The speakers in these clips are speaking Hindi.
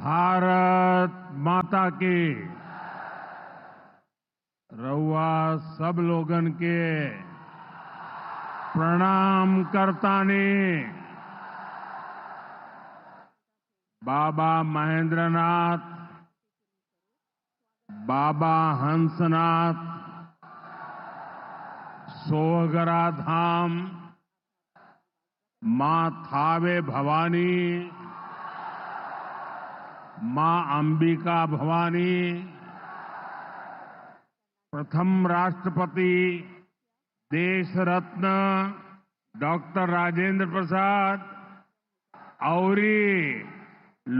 भारत माता की रउआ सब लोगन के प्रणाम करतानी। बाबा महेंद्रनाथ, बाबा हंसनाथ, सोहगरा धाम, मां थावे भवानी, मां अंबिका भवानी, प्रथम राष्ट्रपति देश रत्न डॉक्टर राजेंद्र प्रसाद और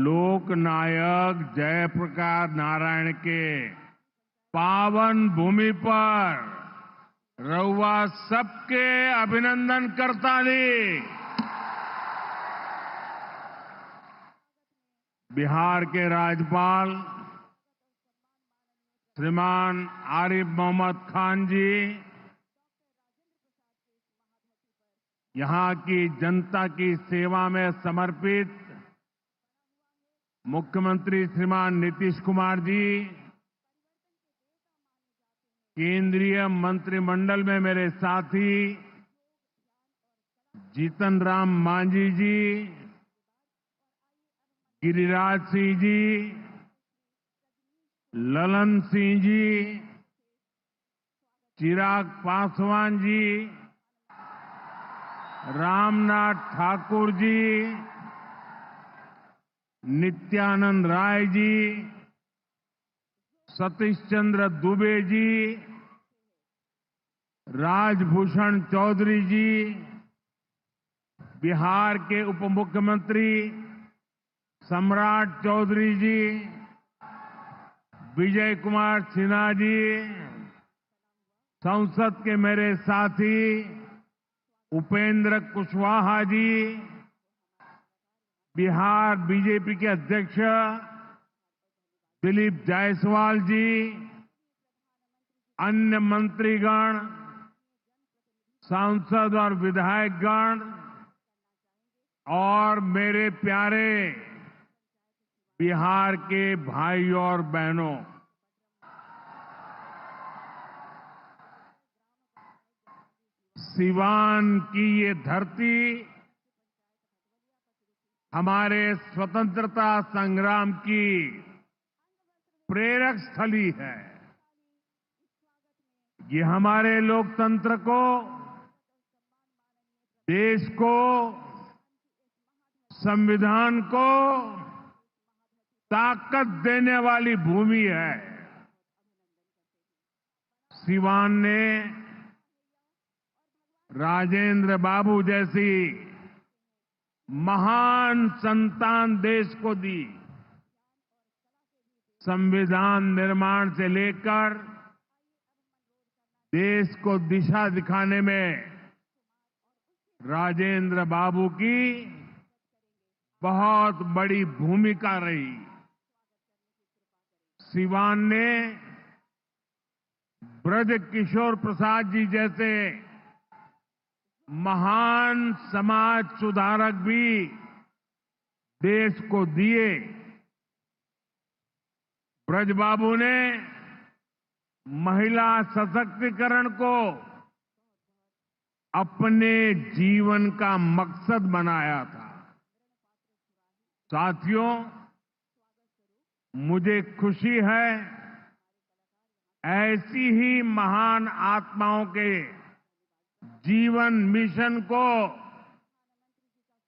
लोक नायक जयप्रकाश नारायण के पावन भूमि पर रउआ सबके अभिनंदन करतानी। बिहार के राज्यपाल श्रीमान आरिफ मोहम्मद खान जी, यहां की जनता की सेवा में समर्पित मुख्यमंत्री श्रीमान नीतीश कुमार जी, केंद्रीय मंत्रिमंडल में मेरे साथी जीतन राम मांझी जी, गिरिराज सिंह जी, ललन सिंह जी, चिराग पासवान जी, रामनाथ ठाकुर जी, नित्यानंद राय जी, सतीश चंद्र दुबे जी, राजभूषण चौधरी जी, बिहार के उप मुख्यमंत्री सम्राट चौधरी जी, विजय कुमार सिन्हा जी, संसद के मेरे साथी उपेंद्र कुशवाहा जी, बिहार बीजेपी के अध्यक्ष दिलीप जायसवाल जी, अन्य मंत्रीगण, सांसद और विधायकगण और मेरे प्यारे बिहार के भाइयों और बहनों, सिवान की ये धरती हमारे स्वतंत्रता संग्राम की प्रेरक स्थली है। ये हमारे लोकतंत्र को, देश को, संविधान को ताकत देने वाली भूमि है। सिवान ने राजेंद्र बाबू जैसी महान संतान देश को दी। संविधान निर्माण से लेकर देश को दिशा दिखाने में राजेंद्र बाबू की बहुत बड़ी भूमिका रही। सिवान ने ब्रज किशोर प्रसाद जी जैसे महान समाज सुधारक भी देश को दिए। ब्रजबाबू ने महिला सशक्तिकरण को अपने जीवन का मकसद बनाया था। साथियों, मुझे खुशी है ऐसी ही महान आत्माओं के जीवन मिशन को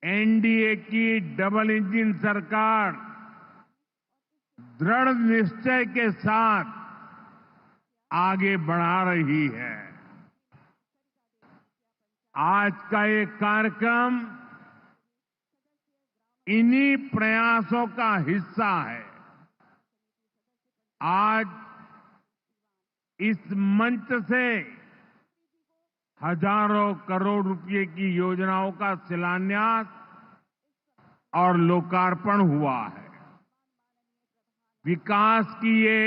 एनडीए की डबल इंजन सरकार दृढ़ निश्चय के साथ आगे बढ़ा रही है। आज का ये कार्यक्रम इन्हीं प्रयासों का हिस्सा है। आज इस मंच से हजारों करोड़ रुपए की योजनाओं का शिलान्यास और लोकार्पण हुआ है। विकास की ये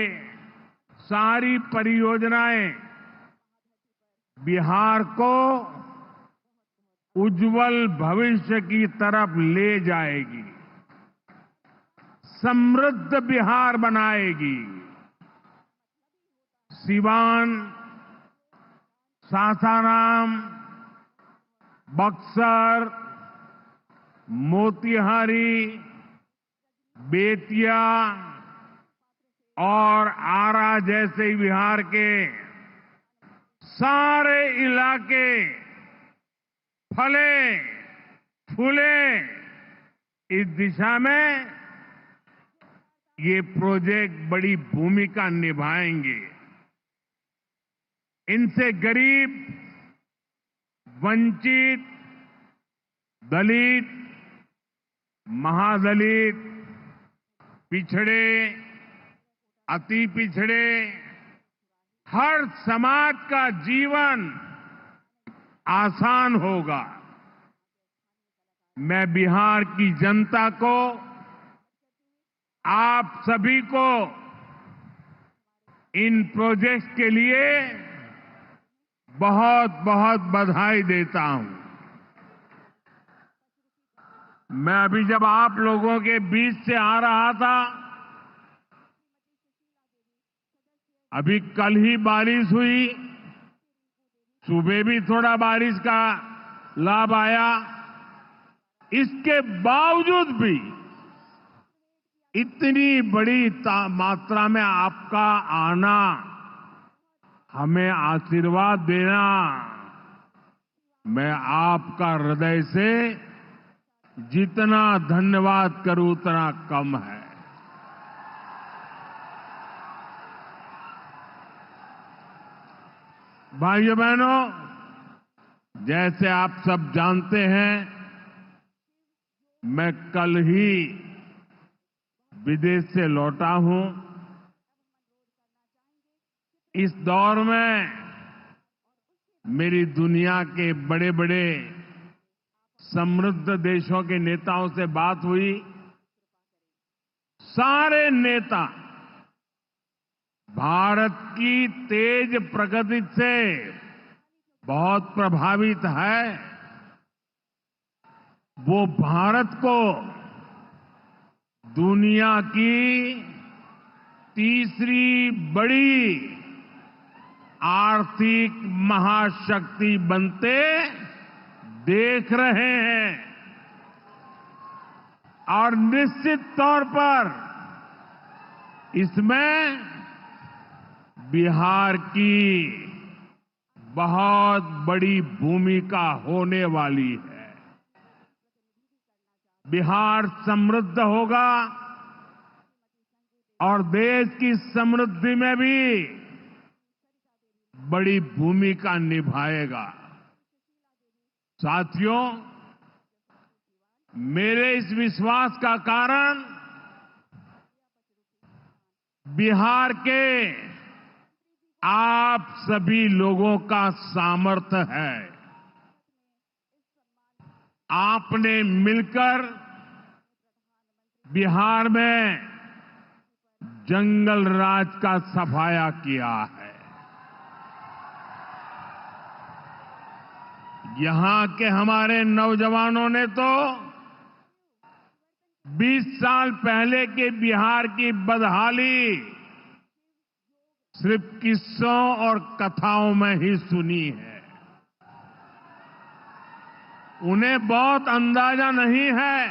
सारी परियोजनाएं बिहार को उज्जवल भविष्य की तरफ ले जाएगी। समृद्ध बिहार बनाएगी। सिवान, सासाराम, बक्सर, मोतिहारी, बेतिया और आरा जैसे बिहार के सारे इलाके फले फूले। इस दिशा में ये प्रोजेक्ट बड़ी भूमिका निभाएंगे। इनसे गरीब, वंचित, दलित, महादलित, पिछड़े, अति पिछड़े, हर समाज का जीवन आसान होगा। मैं बिहार की जनता को, आप सभी को इन प्रोजेक्ट्स के लिए बहुत बहुत बधाई देता हूं। मैं अभी जब आप लोगों के बीच से आ रहा था, अभी कल ही बारिश हुई, सुबह भी थोड़ा बारिश का लाभ आया। इसके बावजूद भी इतनी बड़ी मात्रा में आपका आना, हमें आशीर्वाद देना, मैं आपका हृदय से जितना धन्यवाद करूं उतना कम है। भाइयों बहनों, जैसे आप सब जानते हैं, मैं कल ही विदेश से लौटा हूं। इस दौर में मेरी दुनिया के बड़े बड़े समृद्ध देशों के नेताओं से बात हुई। सारे नेता भारत की तेज प्रगति से बहुत प्रभावित है। वो भारत को दुनिया की तीसरी बड़ी आर्थिक महाशक्ति बनते देख रहे हैं और निश्चित तौर पर इसमें बिहार की बहुत बड़ी भूमिका होने वाली है। बिहार समृद्ध होगा और देश की समृद्धि में भी बड़ी भूमिका निभाएगा। साथियों, मेरे इस विश्वास का कारण बिहार के आप सभी लोगों का सामर्थ्य है। आपने मिलकर बिहार में जंगल राज का सफाया किया है। यहां के हमारे नौजवानों ने तो 20 साल पहले के बिहार की बदहाली सिर्फ किस्सों और कथाओं में ही सुनी है। उन्हें बहुत अंदाजा नहीं है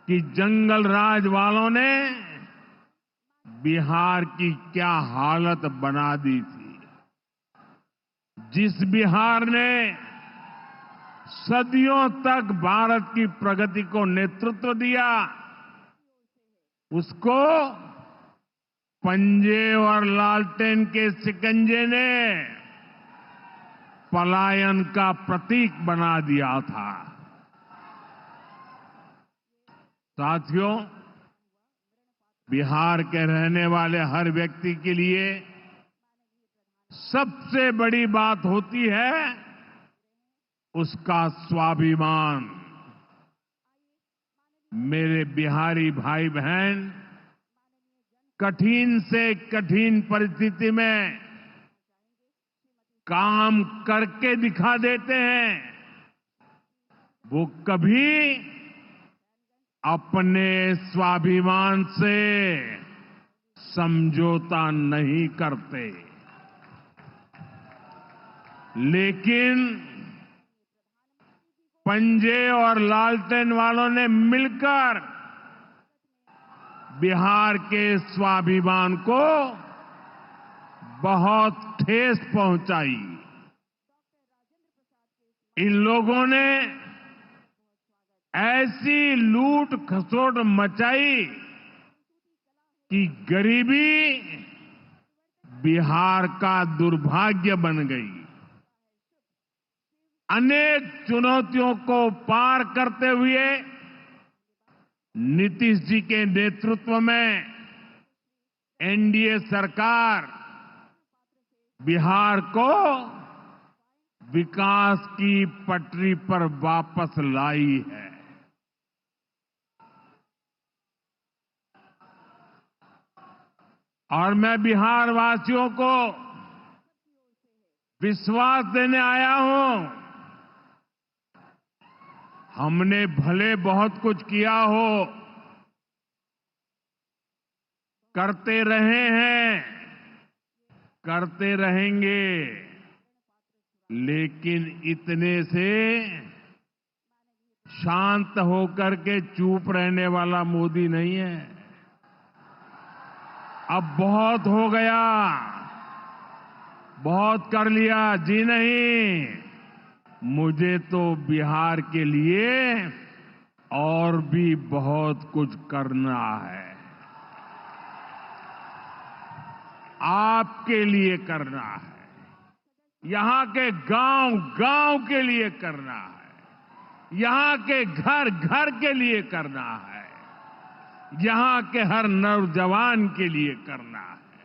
कि जंगल राज वालों ने बिहार की क्या हालत बना दी थी। जिस बिहार ने सदियों तक भारत की प्रगति को नेतृत्व दिया, उसको पंजे और लालटेन के शिकंजे ने पलायन का प्रतीक बना दिया था। साथियों, बिहार के रहने वाले हर व्यक्ति के लिए सबसे बड़ी बात होती है उसका स्वाभिमान। मेरे बिहारी भाई बहन कठिन से कठिन परिस्थिति में काम करके दिखा देते हैं। वो कभी अपने स्वाभिमान से समझौता नहीं करते, लेकिन पंजे और लालटेन वालों ने मिलकर बिहार के स्वाभिमान को बहुत ठेस पहुंचाई। इन लोगों ने ऐसी लूट खसोट मचाई कि गरीबी बिहार का दुर्भाग्य बन गई। अनेक चुनौतियों को पार करते हुए नीतीश जी के नेतृत्व में एनडीए सरकार बिहार को विकास की पटरी पर वापस लाई है। और मैं बिहार वासियों को विश्वास देने आया हूं, हमने भले बहुत कुछ किया हो, करते रहे हैं, करते रहेंगे, लेकिन इतने से शांत होकर के चुप रहने वाला मोदी नहीं है। अब बहुत हो गया, बहुत कर लिया जी नहीं, मुझे तो बिहार के लिए और भी बहुत कुछ करना है, आपके लिए करना है, यहां के गांव गांव के लिए करना है, यहां के घर घर के लिए करना है, यहां के हर नौजवान के लिए करना है।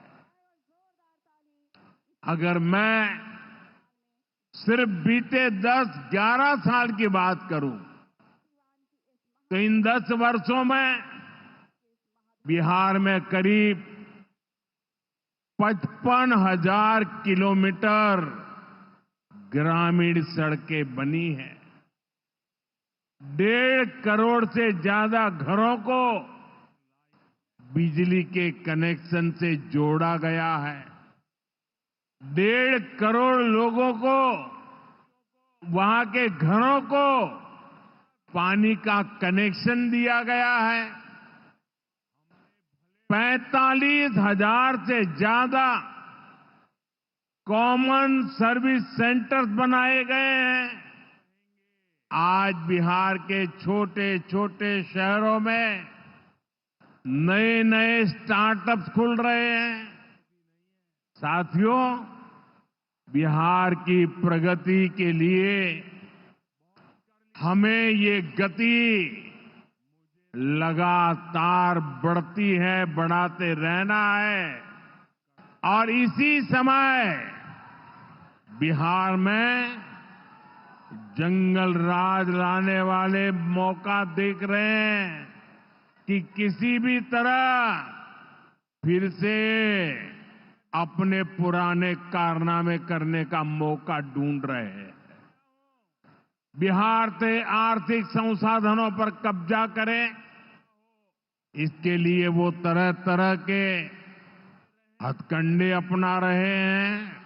अगर मैं सिर्फ बीते 10-11 साल की बात करूं तो इन 10 वर्षों में बिहार में करीब 55,000 किलोमीटर ग्रामीण सड़कें बनी हैं। 1.5 करोड़ से ज्यादा घरों को बिजली के कनेक्शन से जोड़ा गया है। 1.5 करोड़ लोगों को, वहां के घरों को पानी का कनेक्शन दिया गया है। 45,000 से ज्यादा कॉमन सर्विस सेंटर्स बनाए गए हैं। आज बिहार के छोटे छोटे शहरों में नए नए स्टार्टअप्स खुल रहे हैं। साथियों, बिहार की प्रगति के लिए हमें ये गति लगातार बढ़ती है, बढ़ाते रहना है। और इसी समय बिहार में जंगल राज लाने वाले मौका देख रहे हैं कि किसी भी तरह फिर से अपने पुराने कारनामे करने का मौका ढूंढ रहे हैं। बिहार से आर्थिक संसाधनों पर कब्जा करें, इसके लिए वो तरह तरह के हथकंडे अपना रहे हैं।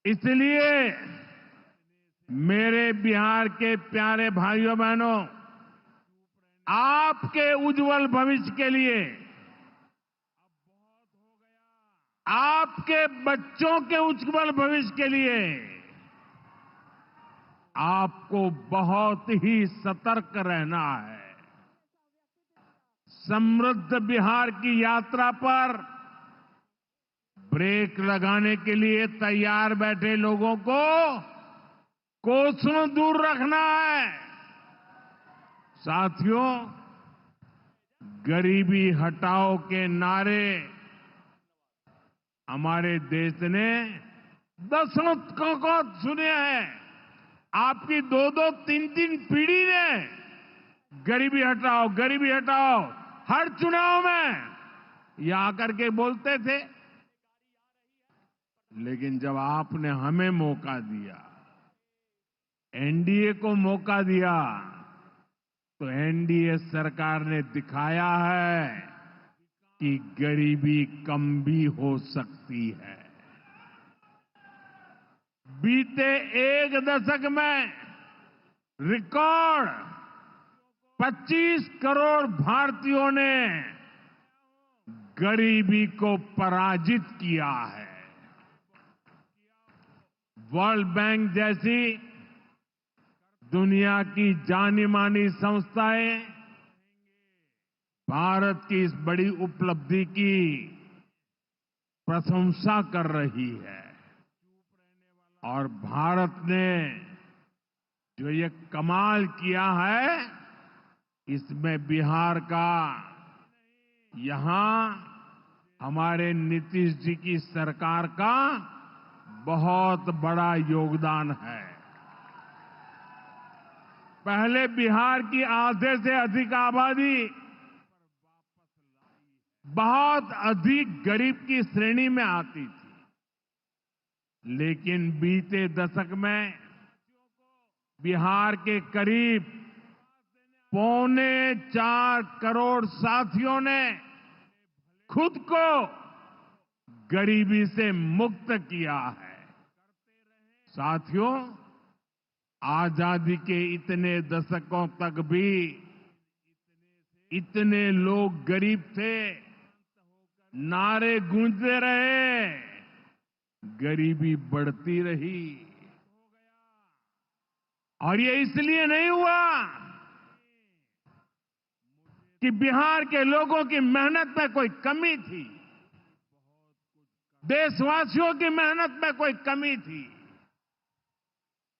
इसलिए मेरे बिहार के प्यारे भाइयों बहनों, आपके उज्जवल भविष्य के लिए, आपके बच्चों के उज्जवल भविष्य के लिए आपको बहुत ही सतर्क रहना है। समृद्ध बिहार की यात्रा पर ब्रेक लगाने के लिए तैयार बैठे लोगों को कोसों दूर रखना है। साथियों, गरीबी हटाओ के नारे हमारे देश ने दशकों को सुने हैं। आपकी 2-2, 3-3 पीढ़ी ने गरीबी हटाओ, गरीबी हटाओ हर चुनाव में ये आकर के बोलते थे। लेकिन जब आपने हमें मौका दिया, एनडीए को मौका दिया, तो एनडीए सरकार ने दिखाया है कि गरीबी कम भी हो सकती है। बीते एक दशक में रिकॉर्ड 25 करोड़ भारतीयों ने गरीबी को पराजित किया है। वर्ल्ड बैंक जैसी दुनिया की जानी मानी संस्थाएं भारत की इस बड़ी उपलब्धि की प्रशंसा कर रही है और भारत ने जो ये कमाल किया है, इसमें बिहार का यहां हमारे नीतीश जी की सरकार का बहुत बड़ा योगदान है। पहले बिहार की आधे से अधिक आबादी बहुत अधिक गरीब की श्रेणी में आती थी, लेकिन बीते दशक में बिहार के करीब 4.25 करोड़ साथियों ने खुद को गरीबी से मुक्त किया है। साथियों, आजादी के इतने दशकों तक भी इतने लोग गरीब थे, नारे गूंजते रहे, गरीबी बढ़ती रही। और ये इसलिए नहीं हुआ कि बिहार के लोगों की मेहनत में कोई कमी थी, देशवासियों की मेहनत में कोई कमी थी,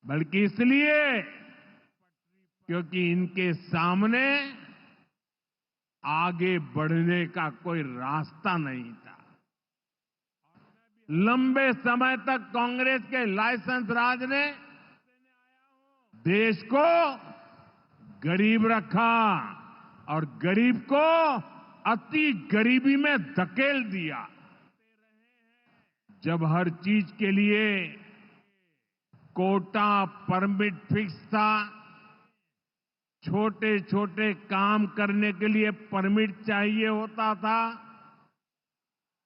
बल्कि इसलिए क्योंकि इनके सामने आगे बढ़ने का कोई रास्ता नहीं था। लंबे समय तक कांग्रेस के लाइसेंस राज ने देश को गरीब रखा और गरीब को अति गरीबी में धकेल दिया। जब हर चीज के लिए कोटा परमिट फिक्स था, छोटे छोटे काम करने के लिए परमिट चाहिए होता था,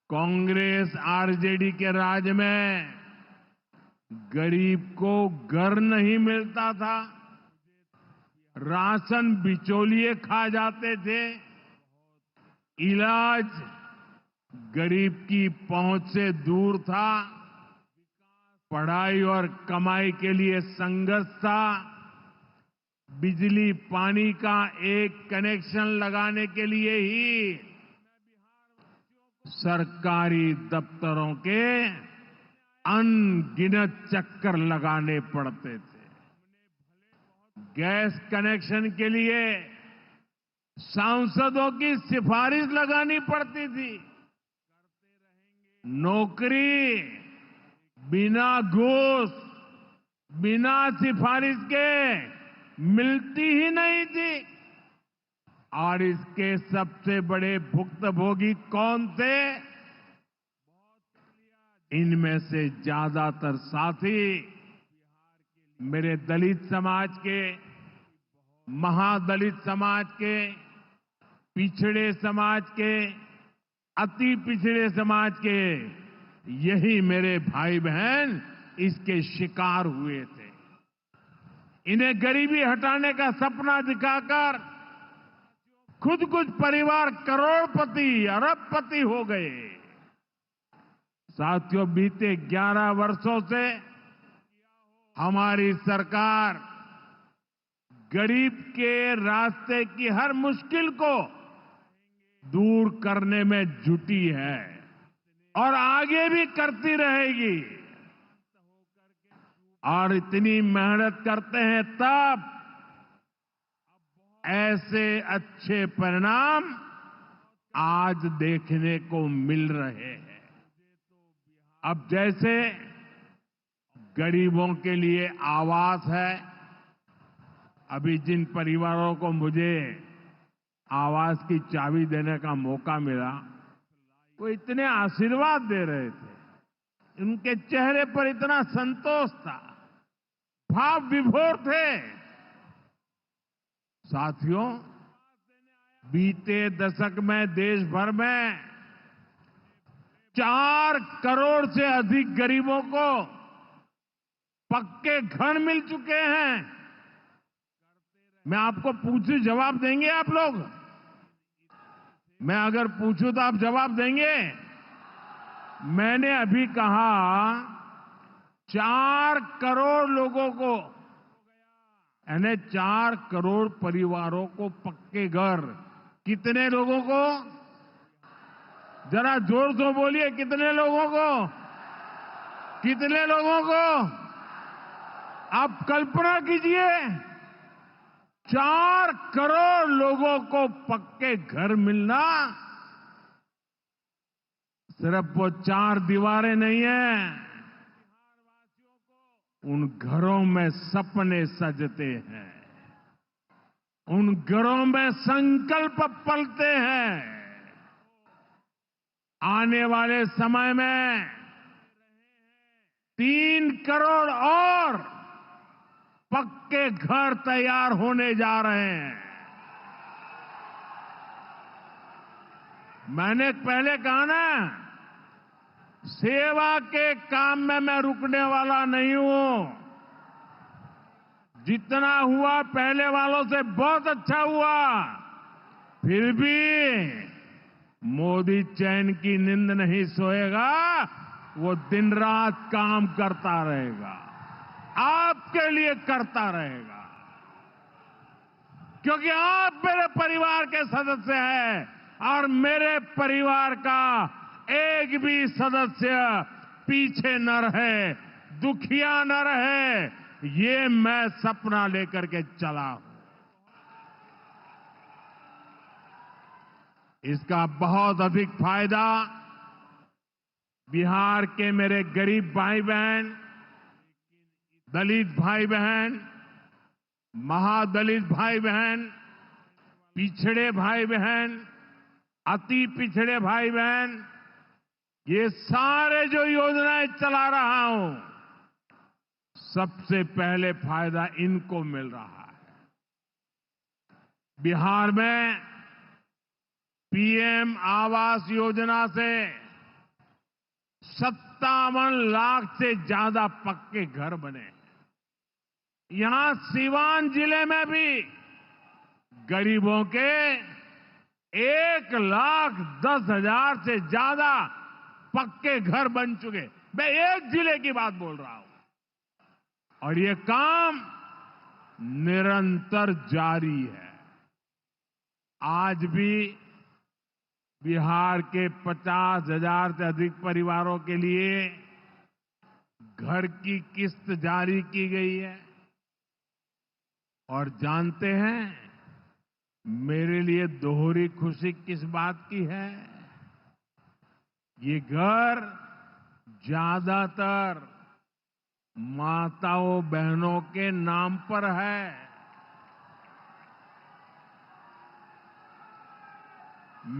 कांग्रेस आरजेडी के राज में गरीब को घर नहीं मिलता था, राशन बिचौलिए खा जाते थे, इलाज गरीब की पहुंच से दूर था, पढ़ाई और कमाई के लिए संघर्ष था, बिजली पानी का एक कनेक्शन लगाने के लिए ही सरकारी दफ्तरों के अनगिनत चक्कर लगाने पड़ते थे। गैस कनेक्शन के लिए सांसदों की सिफारिश लगानी पड़ती थी। नौकरी बिना घूस, बिना सिफारिश के मिलती ही नहीं थी। और इसके सबसे बड़े भुक्तभोगी कौन थे? इनमें से ज्यादातर साथी मेरे दलित समाज के, महादलित समाज के, पिछड़े समाज के, अति पिछड़े समाज के, यही मेरे भाई बहन इसके शिकार हुए थे। इन्हें गरीबी हटाने का सपना दिखाकर खुद कुछ परिवार करोड़पति, अरबपति हो गए। साथियों, बीते 11 वर्षों से हमारी सरकार गरीब के रास्ते की हर मुश्किल को दूर करने में जुटी है और आगे भी करती रहेगी। और इतनी मेहनत करते हैं तब ऐसे अच्छे परिणाम आज देखने को मिल रहे हैं। अब जैसे गरीबों के लिए आवास है, अभी जिन परिवारों को मुझे आवास की चाबी देने का मौका मिला, वो इतने आशीर्वाद दे रहे थे, उनके चेहरे पर इतना संतोष था, भाव विभोर थे। साथियों, बीते दशक में देश भर में 4 करोड़ से अधिक गरीबों को पक्के घर मिल चुके हैं। मैं आपको पूछूं, जवाब देंगे आप लोग? मैं अगर पूछूं तो आप जवाब देंगे? मैंने अभी कहा 4 करोड़ लोगों को, यानी 4 करोड़ परिवारों को पक्के घर। कितने लोगों को? जरा जोर से बोलिए, कितने लोगों को? कितने लोगों को? आप कल्पना कीजिए, 4 करोड़ लोगों को पक्के घर मिलना। सिर्फ वो 4 दीवारें नहीं है, उन घरों में सपने सजते हैं, उन घरों में संकल्प पलते हैं। आने वाले समय में 3 करोड़ और पक्के घर तैयार होने जा रहे हैं। मैंने पहले कहा ना, सेवा के काम में मैं रुकने वाला नहीं हूं। जितना हुआ पहले वालों से बहुत अच्छा हुआ, फिर भी मोदी चैन की नींद नहीं सोएगा, वो दिन रात काम करता रहेगा, आपके लिए करता रहेगा, क्योंकि आप मेरे परिवार के सदस्य हैं और मेरे परिवार का एक भी सदस्य पीछे न रहे, दुखिया न रहे, ये मैं सपना लेकर के चला हूं। इसका बहुत अधिक फायदा बिहार के मेरे गरीब भाई बहन, दलित भाई बहन, महादलित भाई बहन, पिछड़े भाई बहन, अति पिछड़े भाई बहन, ये सारे जो योजनाएं चला रहा हूं, सबसे पहले फायदा इनको मिल रहा है। बिहार में पीएम आवास योजना से 57 लाख से ज्यादा पक्के घर बने हैं। यहां सीवान जिले में भी गरीबों के 1,10,000 से ज्यादा पक्के घर बन चुके। मैं एक जिले की बात बोल रहा हूं, और ये काम निरंतर जारी है। आज भी बिहार के 50,000 से अधिक परिवारों के लिए घर की किस्त जारी की गई है। और जानते हैं मेरे लिए दोहरी खुशी किस बात की है? ये घर ज्यादातर माताओं बहनों के नाम पर है।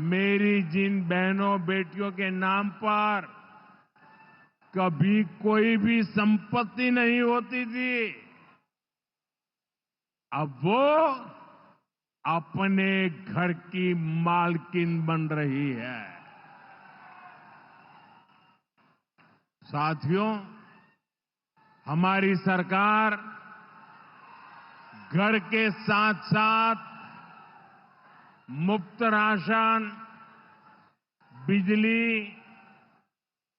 मेरी जिन बहनों बेटियों के नाम पर कभी कोई भी संपत्ति नहीं होती थी, अब वो अपने घर की मालकिन बन रही है। साथियों, हमारी सरकार घर के साथ साथ मुफ्त राशन, बिजली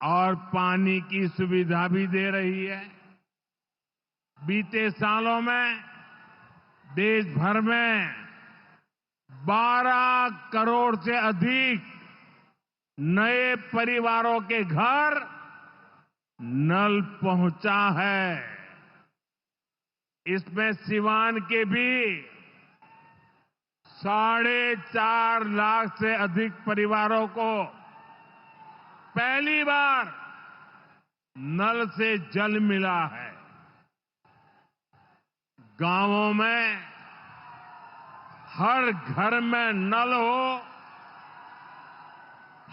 और पानी की सुविधा भी दे रही है। बीते सालों में देश भर में 12 करोड़ से अधिक नए परिवारों के घर नल पहुंचा है। इसमें सिवान के भी 4.5 लाख से अधिक परिवारों को पहली बार नल से जल मिला है। गांवों में हर घर में नल हो,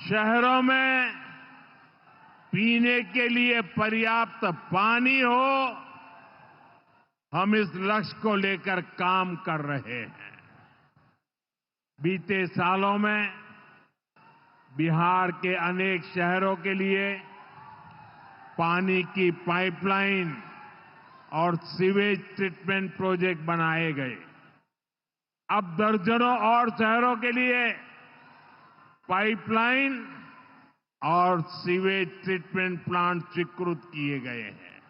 शहरों में पीने के लिए पर्याप्त पानी हो, हम इस लक्ष्य को लेकर काम कर रहे हैं। बीते सालों में बिहार के अनेक शहरों के लिए पानी की पाइपलाइन और सीवेज ट्रीटमेंट प्रोजेक्ट बनाए गए। अब दर्जनों और शहरों के लिए पाइपलाइन और सीवेज ट्रीटमेंट प्लांट स्वीकृत किए गए हैं।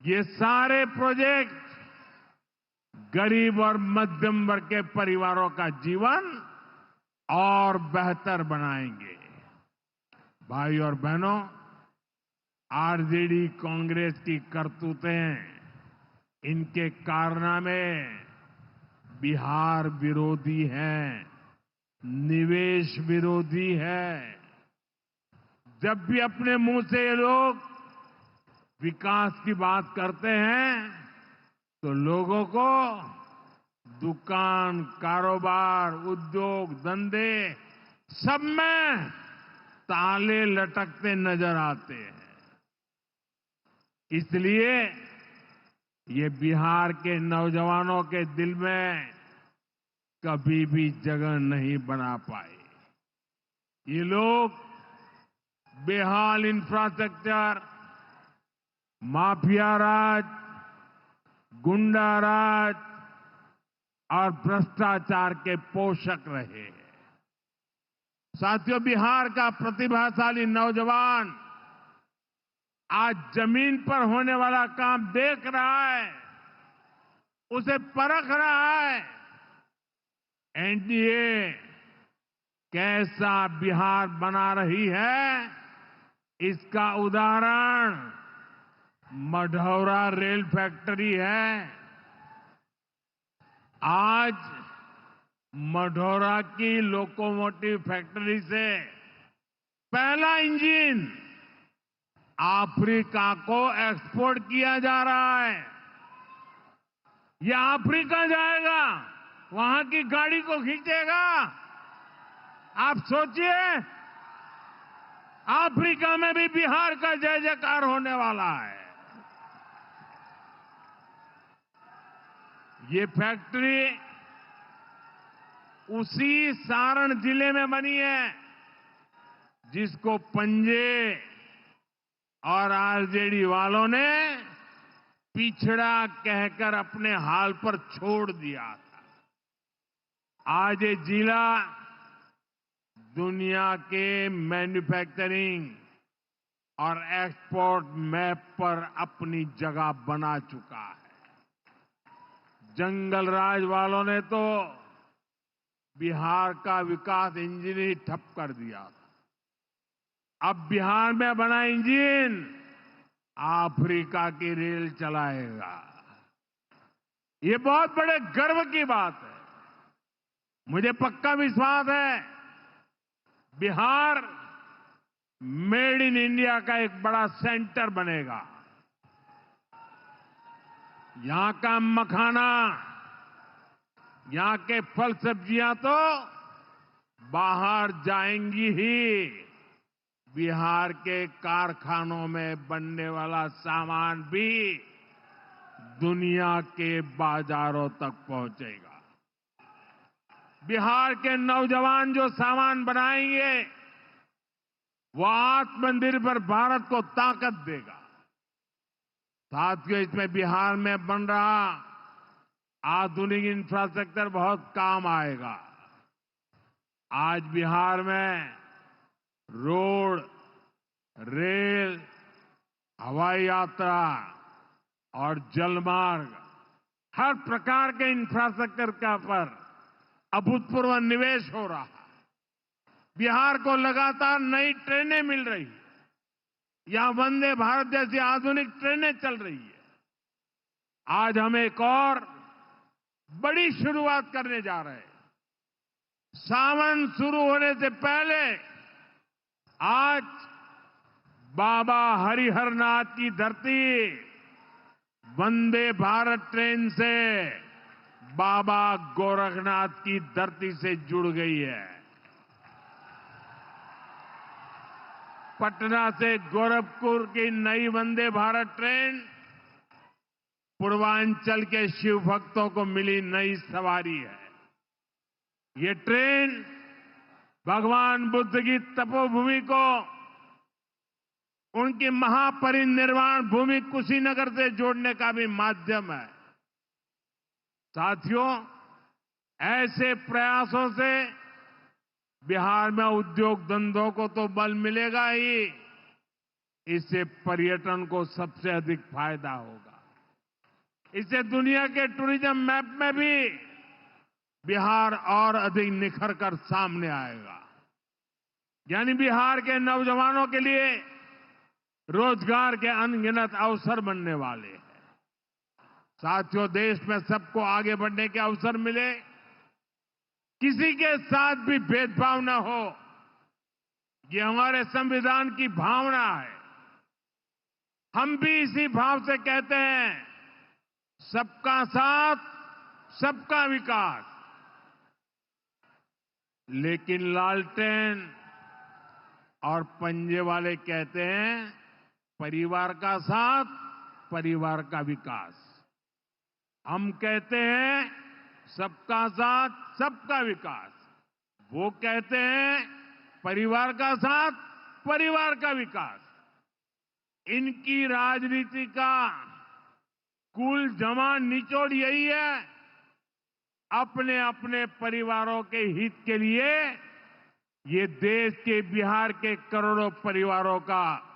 ये सारे प्रोजेक्ट गरीब और मध्यम वर्ग के परिवारों का जीवन और बेहतर बनाएंगे। भाई और बहनों, आरजेडी कांग्रेस की करतूतें, इनके कारनामे बिहार विरोधी हैं, निवेश विरोधी है। जब भी अपने मुंह से ये लोग विकास की बात करते हैं तो लोगों को दुकान, कारोबार, उद्योग, धंधे सब में ताले लटकते नजर आते हैं। इसलिए ये बिहार के नौजवानों के दिल में कभी भी जगह नहीं बना पाए। ये लोग बेहाल इंफ्रास्ट्रक्चर, माफिया राज, गुंडा राज और भ्रष्टाचार के पोषक रहे हैं। साथियों, बिहार का प्रतिभाशाली नौजवान आज जमीन पर होने वाला काम देख रहा है, उसे परख रहा है। एनडीए कैसा बिहार बना रही है, इसका उदाहरण मढ़ौरा रेल फैक्ट्री है। आज मढ़ौरा की लोकोमोटिव फैक्ट्री से पहला इंजन अफ्रीका को एक्सपोर्ट किया जा रहा है। यह अफ्रीका जाएगा, वहां की गाड़ी को खींचेगा। आप सोचिए, अफ्रीका में भी बिहार का जय जयकार होने वाला है। ये फैक्ट्री उसी सारण जिले में बनी है जिसको पंजे और आरजेडी वालों ने पिछड़ा कहकर अपने हाल पर छोड़ दिया था। आज ये जिला दुनिया के मैन्युफैक्चरिंग और एक्सपोर्ट मैप पर अपनी जगह बना चुका है। जंगल राज वालों ने तो बिहार का विकास इंजन ही ठप कर दिया था। अब बिहार में बना इंजन अफ्रीका की रेल चलाएगा। ये बहुत बड़े गर्व की बात है। मुझे पक्का विश्वास है बिहार मेड इन इंडिया का एक बड़ा सेंटर बनेगा। यहां का मखाना, यहां के फल सब्जियां तो बाहर जाएंगी ही। बिहार के कारखानों में बनने वाला सामान भी दुनिया के बाजारों तक पहुंचेगा। बिहार के नौजवान जो सामान बनाएंगे वो आत्मनिर्भर भारत को ताकत देगा। साथियों, इसमें बिहार में बन रहा आधुनिक इंफ्रास्ट्रक्चर बहुत काम आएगा। आज बिहार में रोड, रेल, हवाई यात्रा और जलमार्ग, हर प्रकार के इंफ्रास्ट्रक्चर का पर अभूतपूर्व निवेश हो रहा है। बिहार को लगातार नई ट्रेनें मिल रही है। यहां वंदे भारत जैसी आधुनिक ट्रेनें चल रही है। आज हम एक और बड़ी शुरुआत करने जा रहे हैं। सावन शुरू होने से पहले आज बाबा हरिहरनाथ की धरती वंदे भारत ट्रेन से बाबा गोरखनाथ की धरती से जुड़ गई है। पटना से गोरखपुर की नई वंदे भारत ट्रेन पूर्वांचल के शिव भक्तों को मिली नई सवारी है। ये ट्रेन भगवान बुद्ध की तपोभूमि को उनकी महापरिनिर्वाण भूमि कुशीनगर से जोड़ने का भी माध्यम है। साथियों, ऐसे प्रयासों से बिहार में उद्योग धंधों को तो बल मिलेगा ही, इससे पर्यटन को सबसे अधिक फायदा होगा। इससे दुनिया के टूरिज्म मैप में भी बिहार और अधिक निखर कर सामने आएगा। यानी बिहार के नौजवानों के लिए रोजगार के अनगिनत अवसर बनने वाले हैं। साथियों, देश में सबको आगे बढ़ने के अवसर मिले, किसी के साथ भी भेदभाव न हो, ये हमारे संविधान की भावना है। हम भी इसी भाव से कहते हैं, सबका साथ, सबका विकास। लेकिन लालटेन और पंजे वाले कहते हैं, परिवार का साथ, परिवार का विकास। हम कहते हैं, सबका साथ, सबका विकास। वो कहते हैं, परिवार का साथ, परिवार का विकास। इनकी राजनीति का कुल जमा निचोड़ यही है, अपने अपने परिवारों के हित के लिए ये देश के बिहार के करोड़ों परिवारों का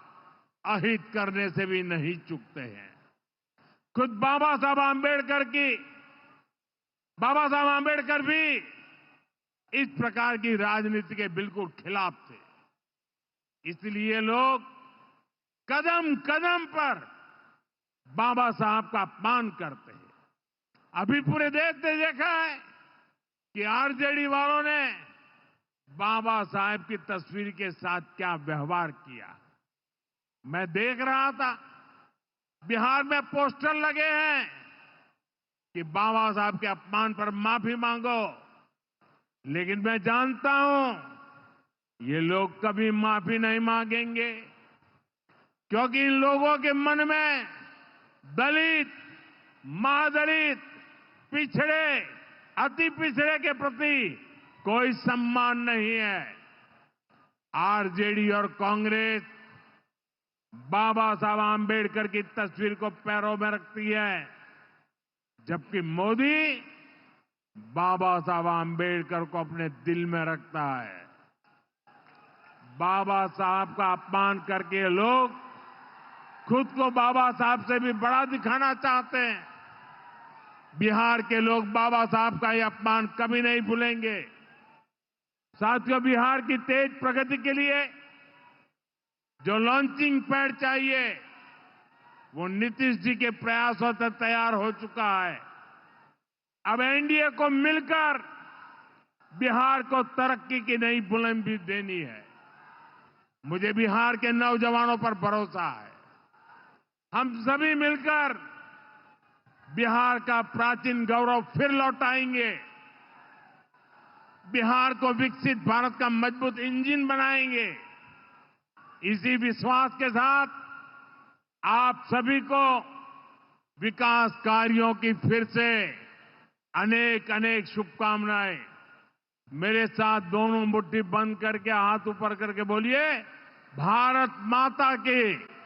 अहित करने से भी नहीं चूकते हैं। खुद बाबा साहब आंबेडकर भी इस प्रकार की राजनीति के बिल्कुल खिलाफ थे। इसलिए लोग कदम कदम पर बाबा साहब का अपमान करते हैं। अभी पूरे देश ने देखा है कि आरजेडी वालों ने बाबा साहब की तस्वीर के साथ क्या व्यवहार किया। मैं देख रहा था, बिहार में पोस्टर लगे हैं कि बाबा साहब के अपमान पर माफी मांगो। लेकिन मैं जानता हूं ये लोग कभी माफी नहीं मांगेंगे, क्योंकि इन लोगों के मन में दलित, महादलित, पिछड़े, अति पिछड़े के प्रति कोई सम्मान नहीं है। आरजेडी और कांग्रेस बाबा साहब आंबेडकर की तस्वीर को पैरों में रखती है, जबकि मोदी बाबा साहब आंबेडकर को अपने दिल में रखता है। बाबा साहब का अपमान करके लोग खुद को बाबा साहब से भी बड़ा दिखाना चाहते हैं। बिहार के लोग बाबा साहब का ये अपमान कभी नहीं भूलेंगे। साथियों, बिहार की तेज प्रगति के लिए जो लॉन्चिंग पैड चाहिए वो नीतीश जी के प्रयासों से तैयार हो चुका है। अब एनडीए को मिलकर बिहार को तरक्की की नई बुलंदी देनी है। मुझे बिहार के नौजवानों पर भरोसा है। हम सभी मिलकर बिहार का प्राचीन गौरव फिर लौटाएंगे। बिहार को विकसित भारत का मजबूत इंजन बनाएंगे। इसी विश्वास के साथ आप सभी को विकास कार्यों की फिर से अनेक अनेक शुभकामनाएं। मेरे साथ दोनों मुट्ठी बंद करके हाथ ऊपर करके बोलिए, भारत माता की।